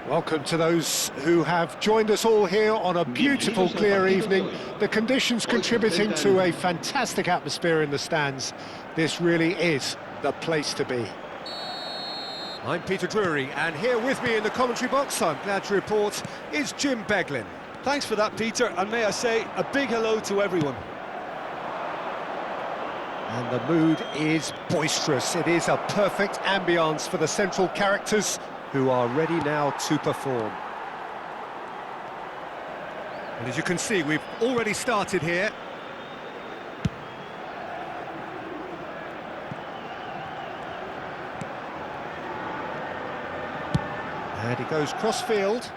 Welcome to those who have joined us all here on a beautiful, clear evening. The conditions contributing to a fantastic atmosphere in the stands. This really is the place to be. I'm Peter Drury, and here with me in the commentary box, I'm glad to report, is Jim Beglin. Thanks for that, Peter, and may I say a big hello to everyone. And the mood is boisterous. It is a perfect ambience for the central characters who are ready now to perform. And as you can see, we've already started here. And he goes cross-field.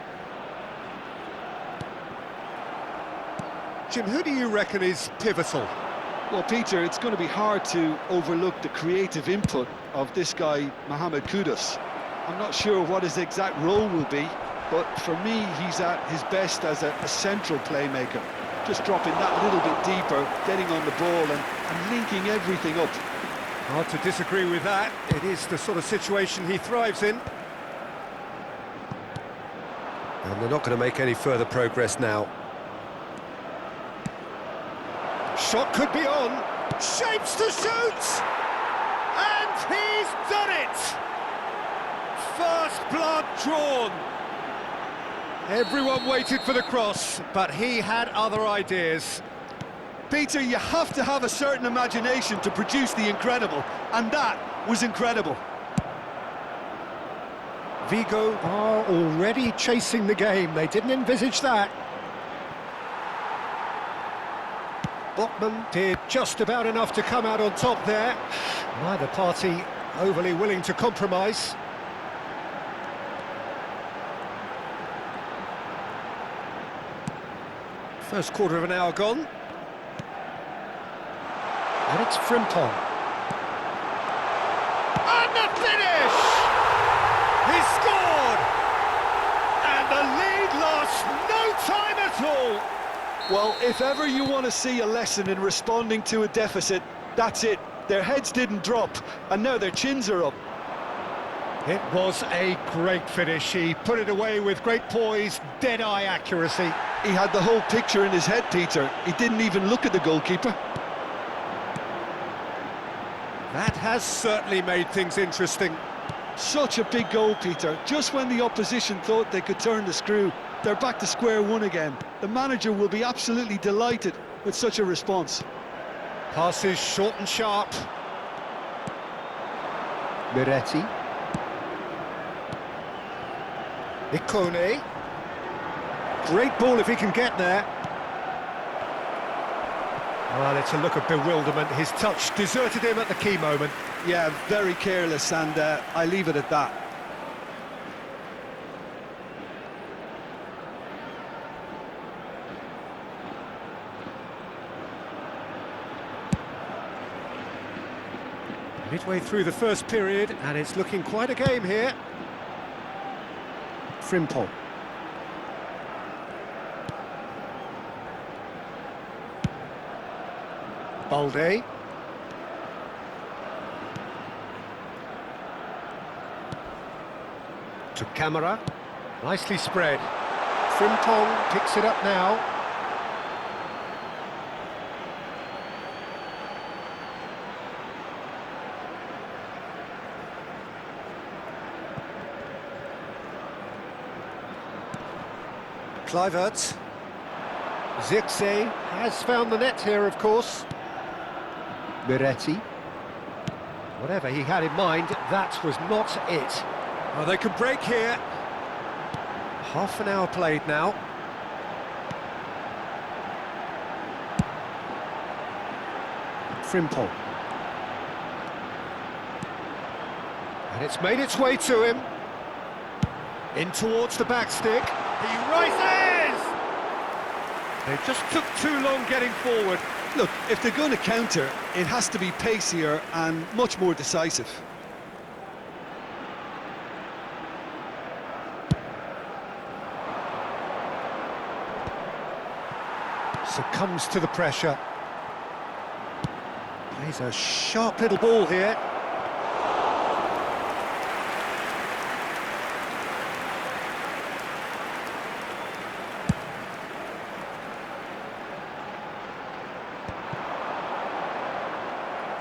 Jim, who do you reckon is pivotal? Well, Peter, it's going to be hard to overlook the creative input of this guy, Mohamed Kudus. I'm not sure what his exact role will be, but for me, he's at his best as a central playmaker. Just dropping that little bit deeper, getting on the ball and linking everything up. Hard to disagree with that. It is the sort of situation he thrives in. And they're not going to make any further progress now. Shot could be on. Shapes to shoot! And he's done it! First blood drawn. Everyone waited for the cross, but he had other ideas. Peter, you have to have a certain imagination to produce the incredible, and that was incredible. Vigo are already chasing the game. They didn't envisage that. Botman did just about enough to come out on top there. Neither party overly willing to compromise. First quarter of an hour gone. And it's Frimpong. And the finish! He scored! And the lead lost no time at all! Well, if ever you want to see a lesson in responding to a deficit, that's it. Their heads didn't drop, and now their chins are up. It was a great finish. He put it away with great poise, dead-eye accuracy. He had the whole picture in his head, Peter. He didn't even look at the goalkeeper. That has certainly made things interesting. Such a big goal, Peter. Just when the opposition thought they could turn the screw, they're back to square one again. The manager will be absolutely delighted with such a response. Passes short and sharp. Miretti. Ikone. Great ball if he can get there. Well, it's a look of bewilderment. His touch deserted him at the key moment. Yeah, very careless, and I leave it at that. Midway through the first period, and it's looking quite a game here. Frimpong. Balde. To Camara. Nicely spread. Frimpong picks it up now. Kluivert. Zirkzee has found the net here, of course. Miretti. Whatever he had in mind, that was not it. Well, they can break here. Half an hour played now. Frimpong. And it's made its way to him. In towards the back stick. He rises! They just took too long getting forward. Look, if they're going to counter, it has to be pacier and much more decisive. Succumbs to the pressure. Plays a sharp little ball here.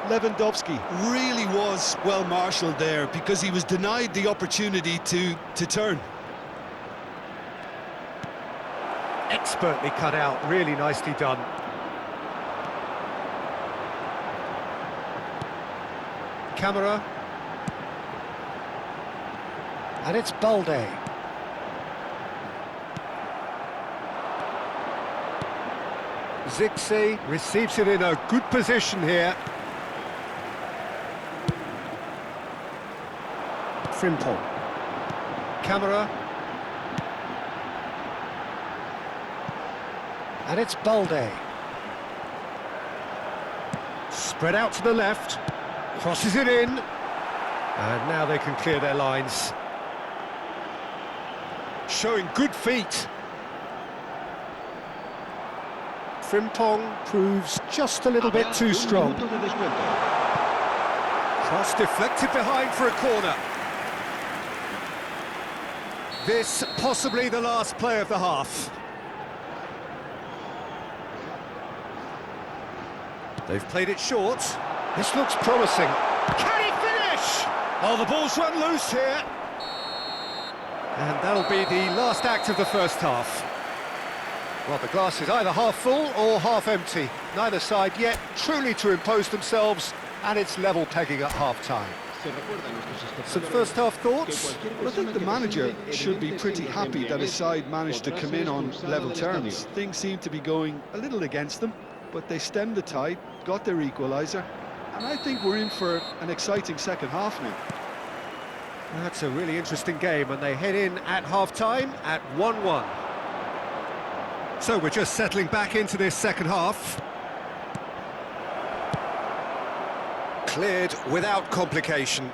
Lewandowski really was well marshalled there because he was denied the opportunity to turn. Expertly cut out, really nicely done. Camera. And it's Balde. Zirkzee receives it in a good position here. Frimpong. Camera. And it's Balde. Spread out to the left. Crosses it in. And now they can clear their lines. Showing good feet. Frimpong proves just a little bit too strong. Cross deflected behind for a corner. This possibly the last play of the half. They've played it short. This looks promising. Can he finish? Oh, the ball's run loose here. And that'll be the last act of the first half. Well, the glass is either half full or half empty. Neither side yet truly to impose themselves, and it's level pegging at half-time. Some first-half thoughts? Well, I think the manager should be pretty happy that his side managed to come in on level terms. Things seem to be going a little against them, but they stemmed the tide, got their equaliser, and I think we're in for an exciting second half now. That's a really interesting game, and they head in at half-time at 1-1. So we're just settling back into this second half. Cleared without complication.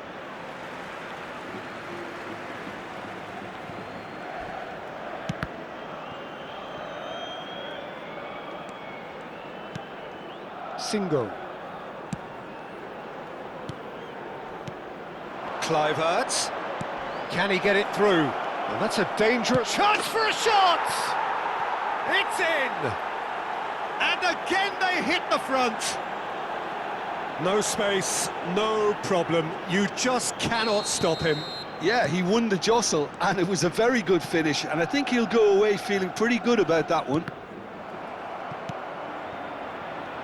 Single. Kluivert. Can he get it through? Well, that's a dangerous chance for a shot! It's in! And again they hit the front. No space, no problem. You just cannot stop him. Yeah, he won the jostle, and it was a very good finish, and I think he'll go away feeling pretty good about that one.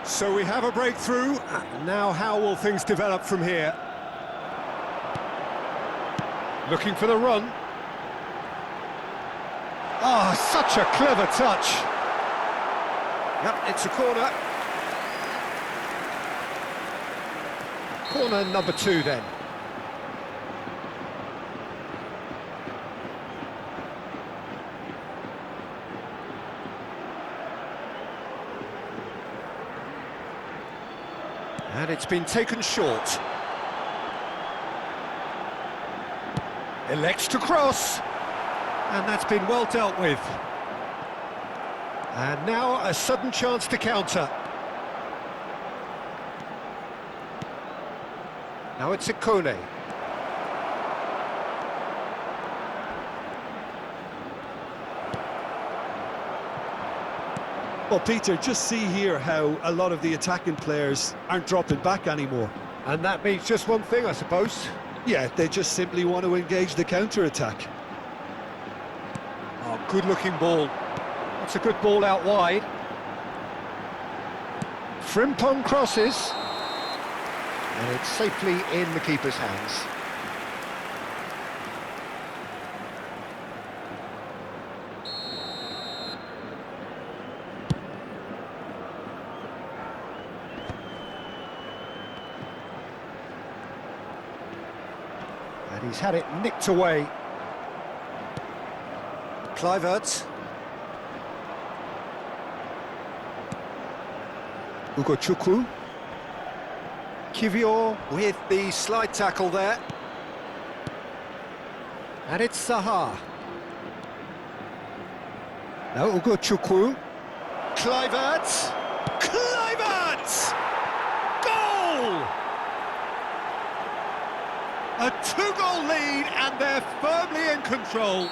So we have a breakthrough. Now how will things develop from here? Looking for the run. Ah, such a clever touch. Yep, it's a corner. Corner number 2 then. And it's been taken short. Elects to cross. And that's been well dealt with. And now a sudden chance to counter. Now it's Ikone. Well, Peter, just see here how a lot of the attacking players aren't dropping back anymore. And that means just one thing, I suppose. Yeah, they just simply want to engage the counter-attack. Oh, good-looking ball. That's a good ball out wide. Frimpong crosses. And it's safely in the keeper's hands. And he's had it nicked away. Kluivert. Ugochukwu. Kivior with the slide tackle there. And it's Zaha. Now Ugochukwu. Kluivert. Kluivert! Goal! A 2-goal lead, and they're firmly in control.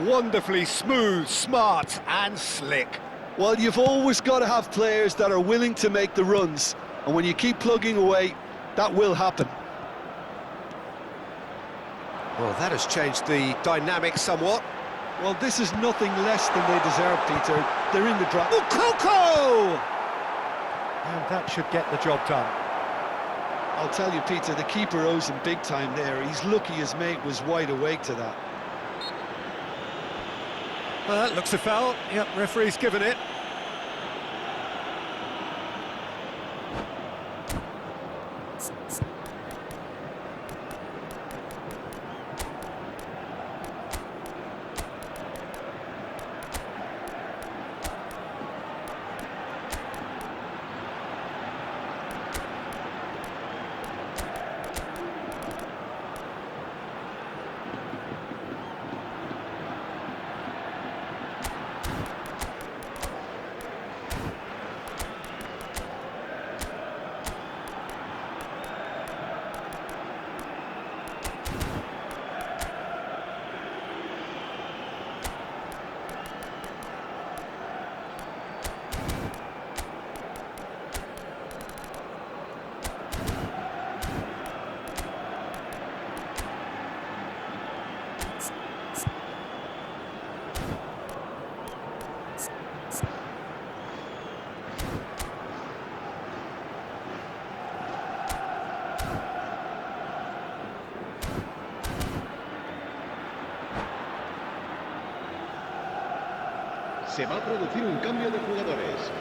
Wonderfully smooth, smart and slick. Well, you've always got to have players that are willing to make the runs, And when you keep plugging away, that will happen. Well, that has changed the dynamic somewhat. Well, this is nothing less than they deserve, Peter. They're in the drop. Coco! And that should get the job done. I'll tell you, Peter, the keeper owes him big time there. He's lucky his mate was wide awake to that. Well, that looks a foul. Yep, referee's given it. Se va a producir un cambio de jugadores.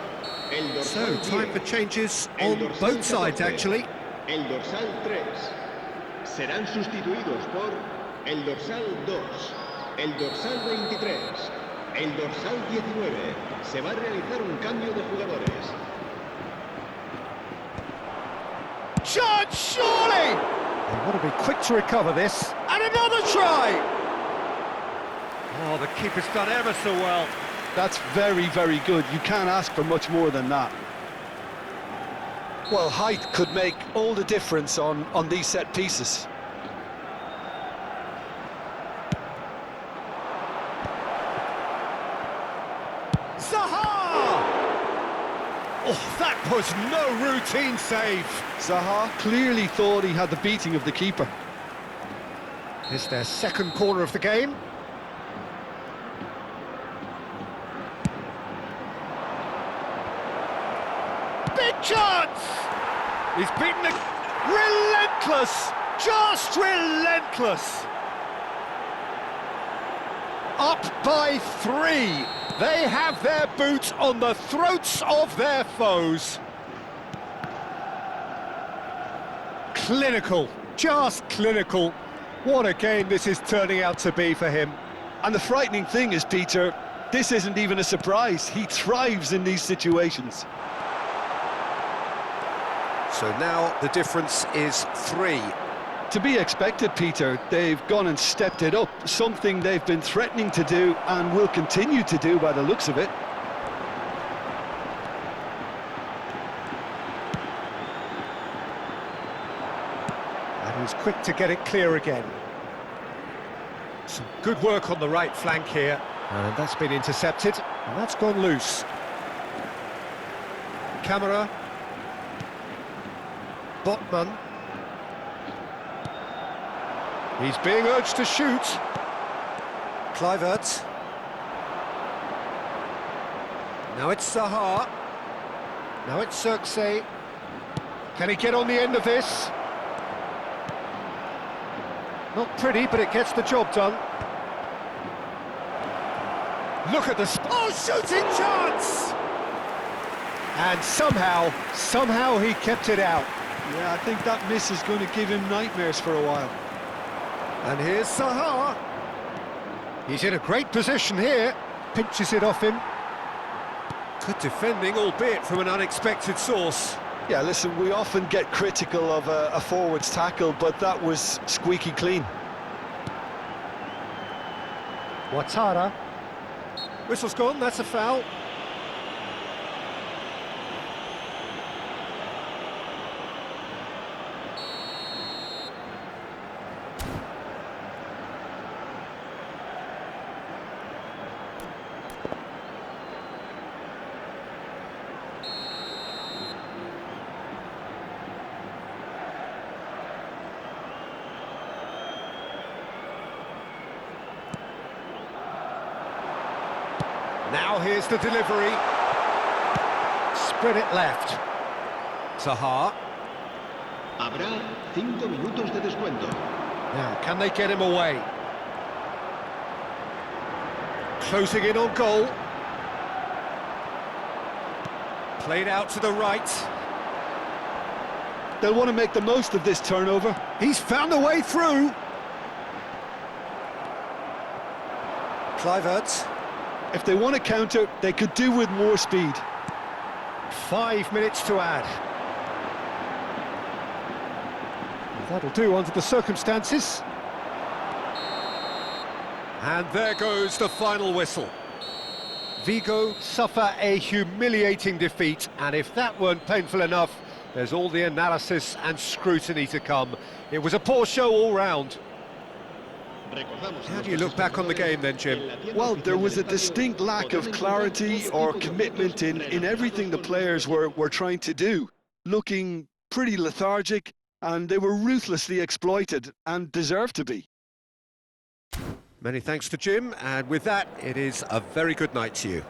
El So, dorsal time 10, for changes el on dorsal both sides, 14, actually. El dorsal 3 serán sustituidos por el dorsal 2, el dorsal 23, el dorsal 19. Se va a realizar un cambio de jugadores. Chance, surely! They want to be quick to recover this. And another try! Oh, the keeper's done ever so well. That's very, very good. You can't ask for much more than that. Well, height could make all the difference on these set pieces. Zaha! Oh, that was no routine save. Zaha clearly thought he had the beating of the keeper. It's their second corner of the game. Big chance! He's beaten it. Relentless! Just relentless! Up by 3. They have their boots on the throats of their foes. Clinical, just clinical. What a game this is turning out to be for him. And the frightening thing is, Peter, this isn't even a surprise. He thrives in these situations. So now the difference is 3. To be expected, Peter. They've gone and stepped it up, something they've been threatening to do and will continue to do by the looks of it. And he's quick to get it clear again. Some good work on the right flank here. And that's been intercepted, and that's gone loose. Camera. Botman. He's being urged to shoot. Kluivert. Now it's Zaha. Now it's Xerxes. Can he get on the end of this? Not pretty, but it gets the job done. Look at the... Oh, shooting chance! And somehow he kept it out. Yeah, I think that miss is going to give him nightmares for a while. And here's Zaha. He's in a great position here. Pinches it off him. Good defending, albeit from an unexpected source. Yeah, listen, we often get critical of a forward's tackle, but that was squeaky clean. Ouattara. Whistle's gone, that's a foul. Now here's the delivery. Spread it left. Zaha. Habrá 5 minutos de descuento. Now, can they get him away? Closing in on goal. Played out to the right. They'll want to make the most of this turnover. He's found a way through. Kluivert. If they want to counter, they could do with more speed. 5 minutes to add. That'll do under the circumstances. And there goes the final whistle. Vigo suffer a humiliating defeat, and if that weren't painful enough, there's all the analysis and scrutiny to come. It was a poor show all round. How do you look back on the game then, Jim? Well, there was a distinct lack of clarity or commitment in everything the players were trying to do. Looking pretty lethargic, and they were ruthlessly exploited, and deserved to be. Many thanks to Jim, and with that, it is a very good night to you.